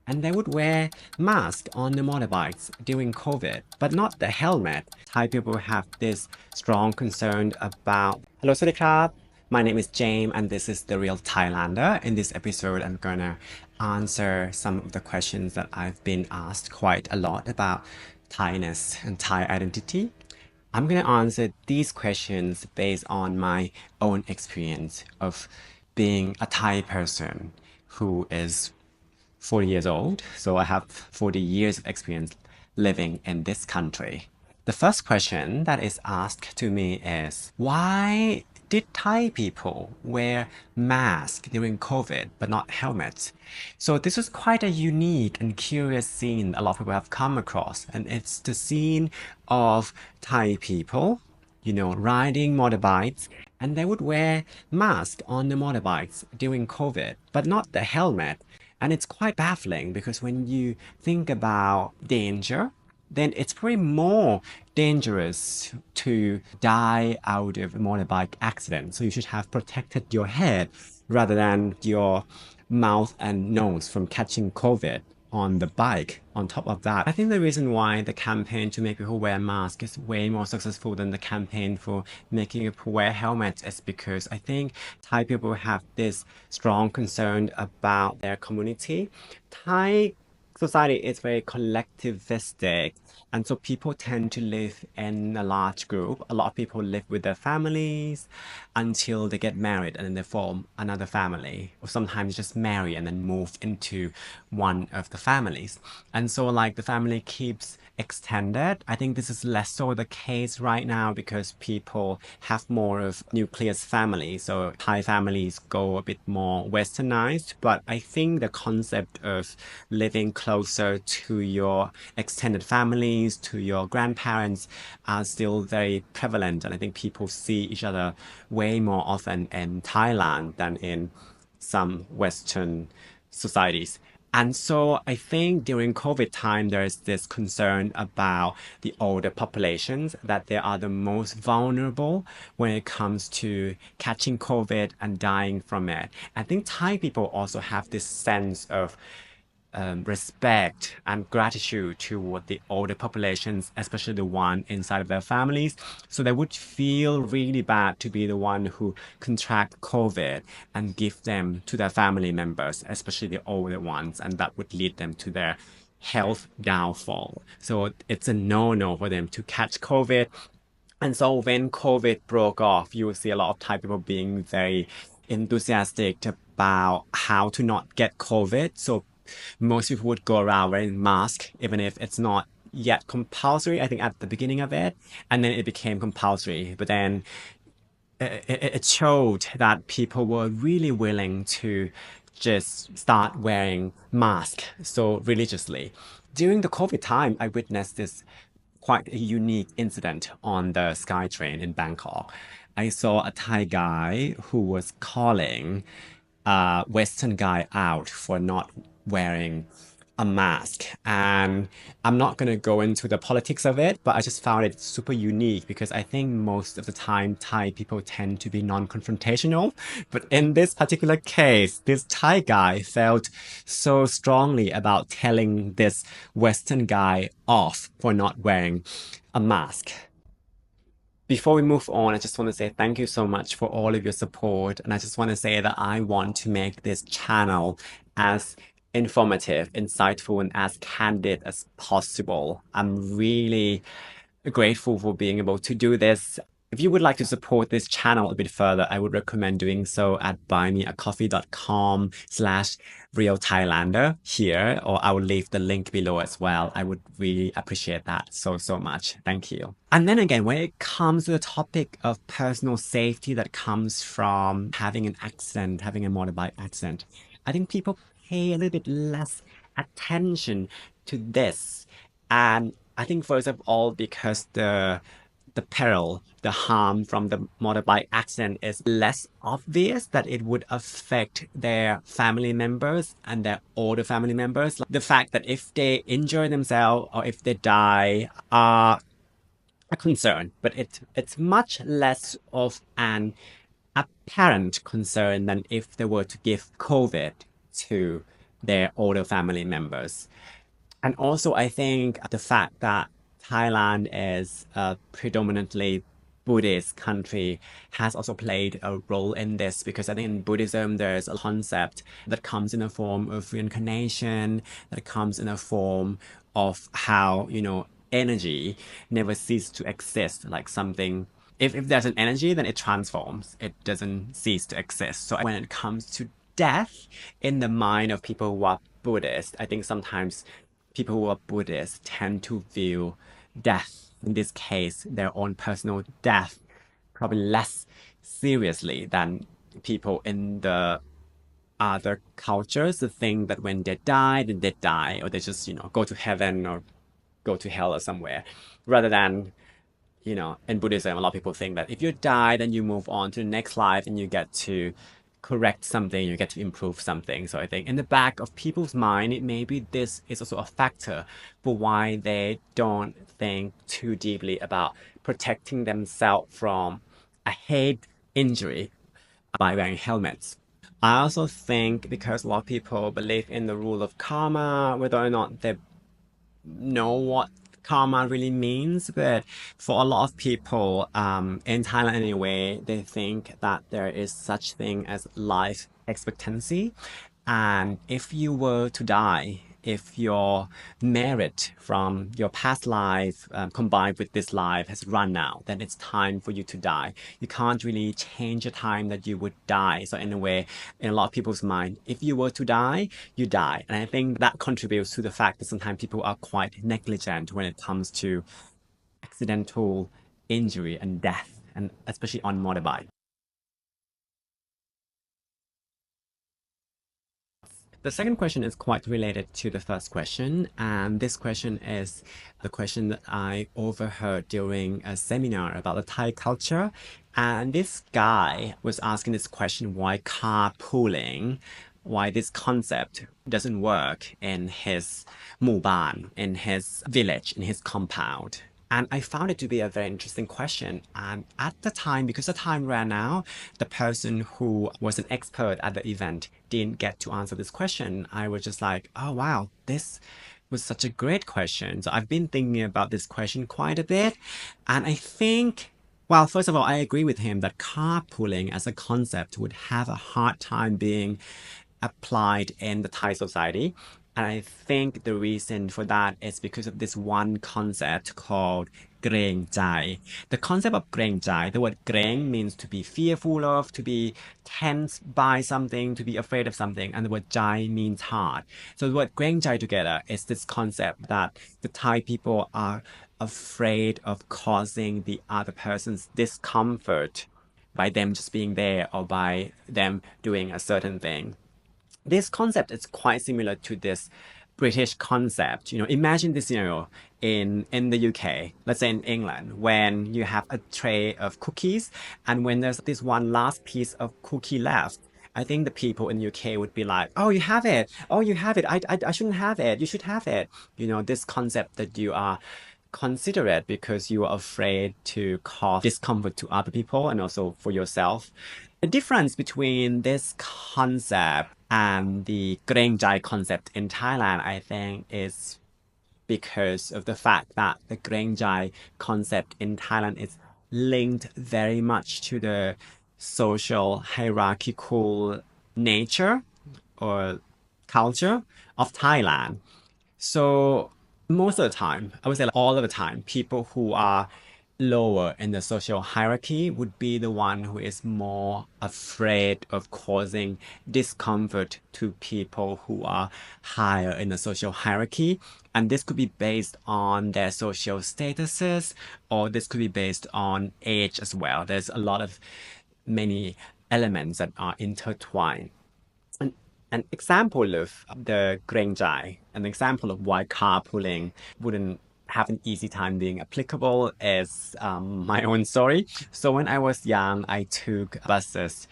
and they would wear masks on the motorbikes during COVID, but not the helmet. Thai people have this strong concern about. Hello, สวัสดีครับ My name is James, and this is the Real Thailander. In this episode, I'm gonna answer some of the questions that I've been asked quite a lot about Thainess and Thai identity. I'm going to answer these questions based on my own experience of being a Thai person who is 40 years old. So I have 40 years of experience living in this country. The first question that is asked to me is, why did Thai people wear masks during COVID but not helmets? So this is quite a unique and curious scene a lot of people have come across, and it's the scene of Thai people, riding motorbikes, and they would wear masks on the motorbikes during COVID, but not the helmet. And it's quite baffling because when you think about danger, then it's probably more dangerous to die out of a motorbike accident. So you should have protected your head rather than your mouth and nose from catching COVID on the bike. On top of that, I think the reason why the campaign to make people wear masks is way more successful than the campaign for making people wear helmets is because I think Thai people have this strong concern about their community. Thai society is very collectivistic, and so people tend to live in a large group. A lot of people live with their families until they get married and then they form another family, or sometimes just marry and then move into one of the families. And so like the family keeps extended. I think this is less so the case right now because people have more of nucleus family. So Thai families go a bit more westernized, but I think the concept of living closer to your extended families, to your grandparents are still very prevalent. And I think people see each other way more often in Thailand than in some Western societies. And so I think during COVID time, there is this concern about the older populations, that they are the most vulnerable when it comes to catching COVID and dying from it. I think Thai people also have this sense of respect and gratitude toward the older populations, especially the one inside of their families. So they would feel really bad to be the one who contract COVID and give them to their family members, especially the older ones, and that would lead them to their health downfall. So it's a no-no for them to catch COVID. And so when COVID broke off, you will see a lot of Thai people being very enthusiastic about how to not get COVID. So most people would go around wearing masks, even if it's not yet compulsory, I think at the beginning of it. And then it became compulsory. But then it showed that people were really willing to just start wearing masks so religiously. During the COVID time, I witnessed this quite a unique incident on the SkyTrain in Bangkok. I saw a Thai guy who was calling a Western guy out for not wearing a mask. And I'm not going to go into the politics of it, but I just found it super unique because I think most of the time Thai people tend to be non-confrontational. But in this particular case, this Thai guy felt so strongly about telling this Western guy off for not wearing a mask. Before we move on, I just want to say thank you so much for all of your support. And I just want to say that I want to make this channel as informative, insightful, and as candid as possible. I'm really grateful for being able to do this. If you would like to support this channel a bit further, I would recommend doing so at buymeacoffee.com/realthailander here, or I will leave the link below as well. I would really appreciate that so much. Thank you. And then again, when it comes to the topic of personal safety that comes from having an accident, having a motorbike accident, I think people pay a little bit less attention to this. And I think first of all, because the peril, the harm from the motorbike accident is less obvious, that it would affect their family members and their older family members. Like the fact that if they injure themselves or if they die are a concern, but it's much less of an apparent concern than if they were to give COVID to their older family members. And also, I think the fact that Thailand is a predominantly Buddhist country has also played a role in this because I think in Buddhism, there's a concept that comes in a form of reincarnation, that comes in a form of how, energy never ceases to exist, like something. If there's an energy, then it transforms. It doesn't cease to exist. So when it comes to death, in the mind of people who are Buddhist, I think sometimes people who are Buddhist tend to view death, in this case, their own personal death, probably less seriously than people in the other cultures to think that when they die, then they die, or they just, go to heaven or go to hell or somewhere, rather than in Buddhism, a lot of people think that if you die, then you move on to the next life and you get to correct something, you get to improve something. So I think in the back of people's mind, it maybe this is also a factor for why they don't think too deeply about protecting themselves from a head injury by wearing helmets. I also think because a lot of people believe in the rule of karma, whether or not they know what karma really means, but for a lot of people in Thailand anyway, they think that there is such thing as life expectancy. And if you were to die, if your merit from your past life combined with this life has run out, then it's time for you to die. You can't really change the time that you would die. So in a way, in a lot of people's mind, if you were to die, you die. And I think that contributes to the fact that sometimes people are quite negligent when it comes to accidental injury and death, and especially on motorbike. The second question is quite related to the first question, and this question is the question that I overheard during a seminar about the Thai culture. And this guy was asking this question, why carpooling, why this concept doesn't work in his muban, in his village, in his compound. And I found it to be a very interesting question. And at the time, because the time ran out, the person who was an expert at the event didn't get to answer this question. I was just like, oh, wow, this was such a great question. So I've been thinking about this question quite a bit. And I think, well, first of all, I agree with him that carpooling as a concept would have a hard time being applied in the Thai society. And I think the reason for that is because of this one concept called greng jai. The concept of greng jai, the word greng means to be fearful of, to be tense by something, to be afraid of something, and the word jai means hard. So the word greng jai together is this concept that the Thai people are afraid of causing the other person's discomfort by them just being there or by them doing a certain thing. This concept is quite similar to this British concept. Imagine this scenario in the UK, let's say in England, when you have a tray of cookies, and when there's this one last piece of cookie left, I think the people in the UK would be like, "Oh, you have it. Oh, you have it. I shouldn't have it. You should have it." This concept that you are considerate because you are afraid to cause discomfort to other people and also for yourself. The difference between this concept and the Greng Jai concept in Thailand, I think, is because of the fact that the Greng Jai concept in Thailand is linked very much to the social hierarchical nature or culture of Thailand. So most of the time, I would say like all of the time, people who are lower in the social hierarchy would be the one who is more afraid of causing discomfort to people who are higher in the social hierarchy. And this could be based on their social statuses, or this could be based on age as well. There's a lot of many elements that are intertwined. An, an example of the Grenjai, an example of why carpooling wouldn't have an easy time being applicable is my own story. So when I was young, I took buses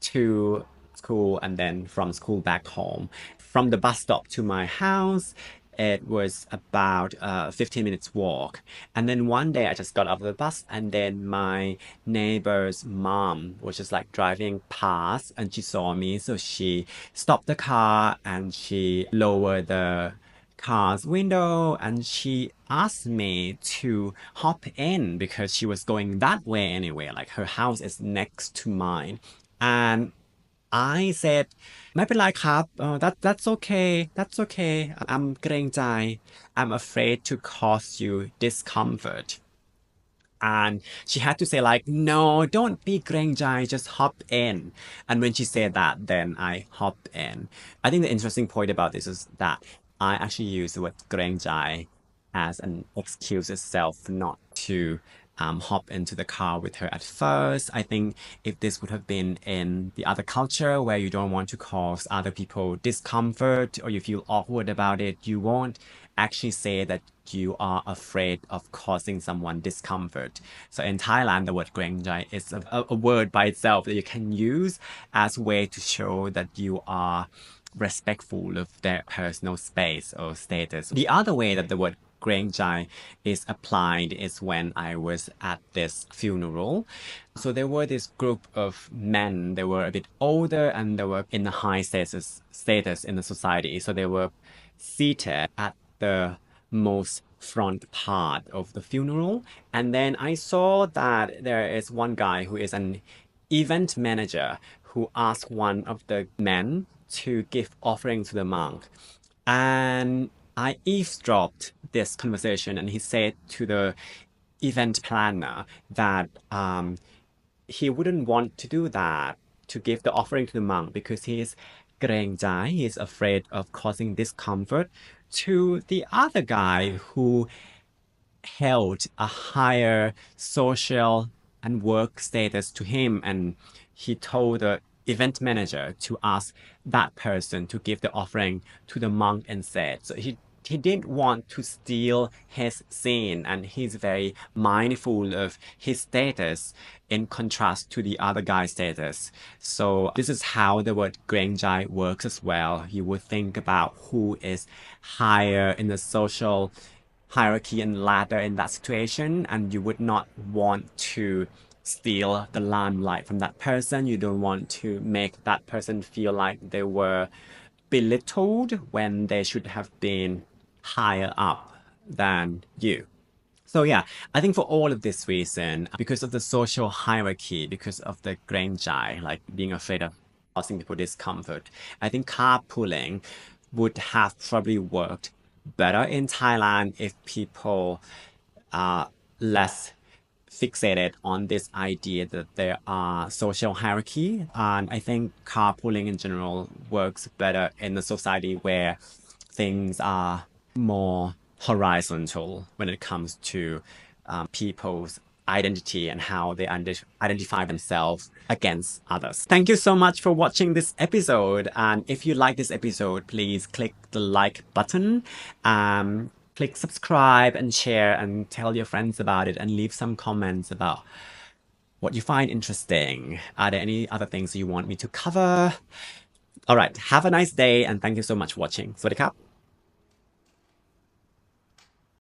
to school and then from school back home. From the bus stop to my house, It was about 15 minutes walk. And then one day I just got off the bus and then my neighbor's mom was just like driving past and she saw me. So she stopped the car and she lowered the car's window and she asked me to hop in because she was going that way anyway. Like her house is next to mine. And I said ไม่เป็นไรครับthat's okay that's okay I'm เกรงใจ I'm afraid to cause you discomfort and she had to say like no don't be เกรงใจ just hop in and when she said that then I hop in I think the interesting point about this is that I actually use the word เกรงใจ as an excuse itself not to hop into the car with her at first. I think if this would have been in the other culture where you don't want to cause other people discomfort or you feel awkward about it, you won't actually say that you are afraid of causing someone discomfort. So in Thailand, the word เกรงใจ is a word by itself that you can use as a way to show that you are respectful of their personal space or status. The other way that the word เกรงใจ is applied is when I was at this funeral. So there were this group of men, they were a bit older and they were in a high status in the society. So they were seated at the most front part of the funeral. And then I saw that there is one guy who is an event manager who asked one of the men to give offering to the monk. And I eavesdropped this conversation and he said to the event planner that he wouldn't want to do that, to give the offering to the monk because he is เกรงใจ he is afraid of causing discomfort to the other guy who held a higher social and work status to him and he told the event manager to ask that person to give the offering to the monk instead. So he didn't want to steal his scene and he's very mindful of his status in contrast to the other guy's status. So this is how the word เกรงใจ works as well. You would think about who is higher in the social hierarchy and ladder in that situation and you would not want to steal the limelight from that person. You don't want to make that person feel like they were belittled when they should have been higher up than you. So yeah, I think for all of this reason, because of the social hierarchy, because of the เกรงใจ like being afraid of causing people discomfort, I think carpooling would have probably worked better in Thailand if people are less fixated on this idea that there are social hierarchy. And I think carpooling in general works better in a society where things are more horizontal when it comes to people's identity and how they identify themselves against others. Thank you so much for watching this episode. And if you like this episode, please click the like button. Click subscribe and share and tell your friends about it and leave some comments about what you find interesting. Are there any other things you want me to cover? All right, have a nice day and thank you so much for watching. สวัสดีครับ